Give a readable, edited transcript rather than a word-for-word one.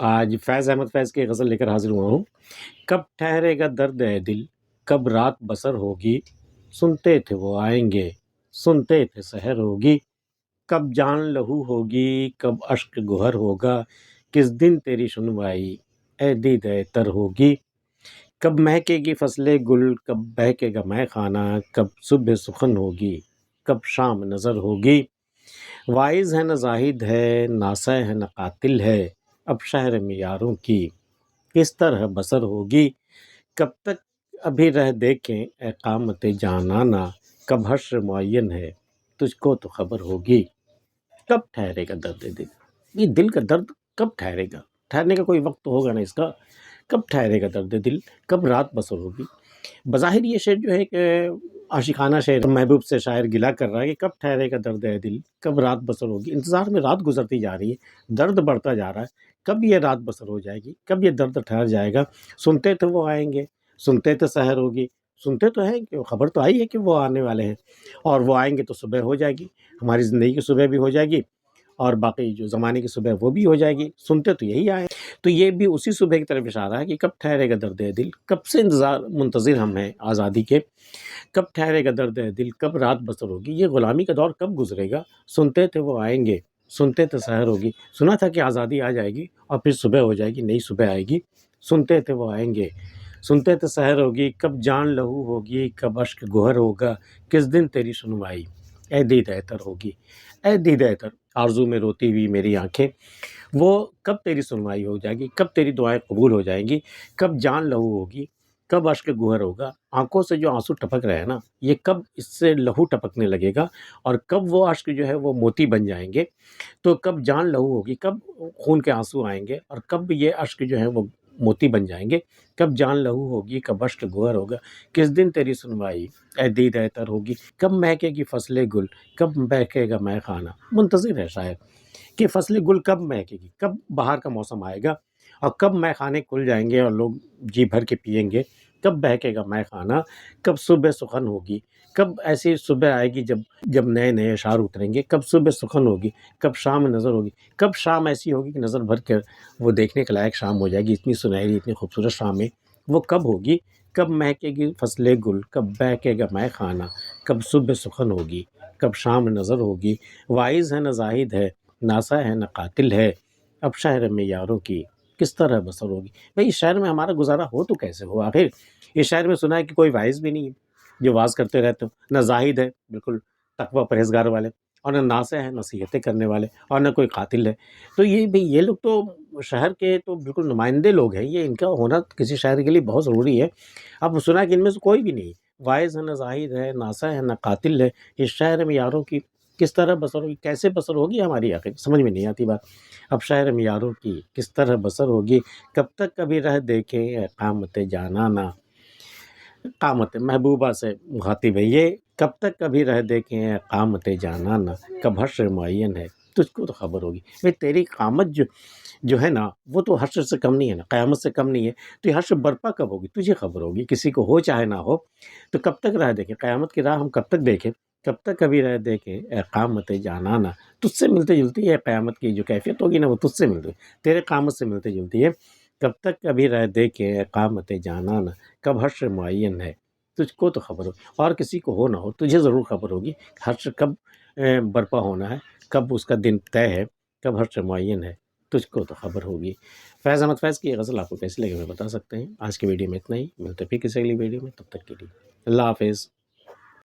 آج فیض احمد فیض کی غزل لے کر حاضر ہوا ہوں۔ کب ٹھہرے گا درد اے دل، کب رات بسر ہوگی، سنتے تھے وہ آئیں گے، سنتے تھے سحر ہوگی، کب جان لہو ہوگی، کب اشک گہر ہوگا، کس دن تیری سنوائی اے دید اے تر ہوگی، کب مہکے گی فصل گل، کب بہکے گا مے خانہ، کب صبح سخن ہوگی، کب شام نظر ہوگی، واعظ ہے نہ زاہد ہے، ناصح ہے نہ قاتل ہے، اب شہر میں یاروں کی کس طرح بسر ہوگی، کب تک ابھی رہ دیکھیں اے قامت جانانا، کب حشر معین ہے تجھ کو تو خبر ہوگی، کب ٹھہرے گا درد دل۔ یہ دل کا درد کب ٹھہرے گا؟ ٹھہرنے کا کوئی وقت تو ہوگا نا اس کا۔ کب ٹھہرے گا درد دل، کب رات بسر ہوگی۔ بظاہر یہ شعر جو ہے کہ عاشقانہ شعر، محبوب سے شاعر گلا کر رہا ہے کہ کب ٹھہرے گا درد اے دل، کب رات بسر ہوگی۔ انتظار میں رات گزرتی جا رہی ہے، درد بڑھتا جا رہا ہے، کب یہ رات بسر ہو جائے گی، کب یہ درد ٹھہر جائے گا۔ سنتے تو وہ آئیں گے، سنتے تو سحر ہوگی، سنتے تو ہیں کہ خبر تو آئی ہے کہ وہ آنے والے ہیں، اور وہ آئیں گے تو صبح ہو جائے گی، ہماری زندگی کی صبح بھی ہو جائے گی، اور باقی جو زمانے کی صبح وہ بھی ہو جائے گی۔ سنتے تو یہی آئے، تو یہ بھی اسی صبح کی طرف اشارہ ہے کہ کب ٹھہرے گا درد دل۔ کب سے منتظر ہم ہیں آزادی کے، کب ٹھہرے گا درد دل، کب رات بسر ہوگی، یہ غلامی کا دور کب گزرے گا۔ سنتے تھے وہ آئیں گے، سنتے تھے سحر ہوگی، سنا تھا کہ آزادی آ جائے گی اور پھر صبح ہو جائے گی، نئی صبح آئے گی۔ سنتے تھے وہ آئیں گے، سنتے تھے سحر ہوگی، کب جان لہو ہوگی، کب اشک گوہر ہوگا، کس دن تیری سنوائی اے دید احتر ہوگی۔ اے دید احتر، آرزو میں روتی ہوئی میری آنکھیں، وہ کب تیری سنوائی ہو جائے گی، کب تیری دعائیں قبول ہو جائیں گی، کب جان لہو ہوگی، کب اشک گوہر ہوگا۔ آنکھوں سے جو آنسو ٹپک رہے ہیں نا، یہ کب اس سے لہو ٹپکنے لگے گا، اور کب وہ اشک جو ہے وہ موتی بن جائیں گے، تو کب جان لہو ہوگی، کب خون کے آنسو آئیں گے، اور کب یہ اشک جو ہے وہ موتی بن جائیں گے، کب جان لہو ہوگی، کب اشک گوہر ہوگا، کس دن تیری سنوائی اے دید احتر ہوگی، کب مہکے گی فصل گل، کب بہکے گا مے خانہ۔ منتظر ہے شاعر کہ فصل گل کب مہکے گی، کب بہار کا موسم آئے گا، اور کب مے خانے کھل جائیں گے اور لوگ جی بھر کے پئیں گے، کب بہکے گا مے خانہ، کب صبح سخن ہوگی، کب ایسی صبح آئے گی جب نئے نئے اشعار اتریں گے، کب صبح سخن ہوگی، کب شام نظر ہوگی، کب شام ایسی ہوگی کہ نظر بھر کر وہ دیکھنے کے لائق شام ہو جائے گی، اتنی سنہری اتنی خوبصورت شام ہے، وہ کب ہوگی، کب مہکے گی فصل گل، کب بہکے گا مے خانہ، کب صبح سخن ہوگی، کب شام نظر ہوگی، واعظ ہے نہ زاہد ہے، ناصح ہے نہ قاتل ہے، اب شہر میں یاروں کی کس طرح بسر ہوگی۔ بھئی اس شہر میں ہمارا گزارا ہو تو کیسے ہو آخر؟ اس شہر میں سنا ہے کہ کوئی واعظ بھی نہیں ہے جو واعظ کرتے رہتے ہو، نہ زاہد ہے بالکل تقویٰ پرہیزگار والے، اور نہ ناصح ہے نصیحتیں کرنے والے، اور نہ کوئی قاتل ہے۔ تو یہ لوگ تو شہر کے تو بالکل نمائندے لوگ ہیں، یہ ان کا ہونا کسی شہر کے لیے بہت ضروری ہے۔ اب سنا ہے کہ ان میں سے کوئی بھی نہیں، واعظ ہے نہ زاہد ہے، ناصح ہے نہ قاتل ہے، اس شہر میں یاروں کی کس طرح بسر ہوگی، کیسے بسر ہوگی ہماری آخر، سمجھ میں نہیں آتی بات۔ اب شہر میں یاروں کی کس طرح بسر ہوگی، کب تک کبھی رہ دیکھیں اے قامت جانانا۔ قامت محبوبہ سے مخاطب ہے یہ، کب تک کبھی رہ دیکھیں اے قامت جانانا، کب حشر معین ہے تجھ کو تو خبر ہوگی۔ بھئی تیری قامت جو ہے نا، وہ تو حشر سے کم نہیں ہے نا، قیامت سے کم نہیں ہے، تو یہ حشر برپا کب ہوگی تجھے خبر ہوگی، کسی کو ہو چاہے نہ ہو۔ تو کب تک رہ دیکھیں، قیامت کی راہ ہم کب تک دیکھیں، کب تک کبھی رہ دیکھیں اے قامت جانانا۔ تجھ سے ملتے جلتی ہے قیامت کی جو کیفیت ہوگی نا، وہ تجھ سے ملتی ہے، تیرے قامت سے ملتی جلتی ہے۔ کب تک کبھی رہ دیکھیں اے قامت جانانا، کب حشر معین ہے تجھ کو تو خبر ہوگی، اور کسی کو ہو نہ ہو تجھے ضرور خبر ہوگی، حشر کب برپا ہونا ہے، کب اس کا دن طے ہے، کب حشر معین ہے تجھ کو تو خبر ہوگی۔ فیض احمد فیض کی یہ غزل آپ کو کیسی لگی ہمیں بتا سکتے ہیں۔ آج کی ویڈیو میں اتنا ہی، ملتے پھر کسی اگلی ویڈیو میں، تب تک کے لیے اللہ حافظ۔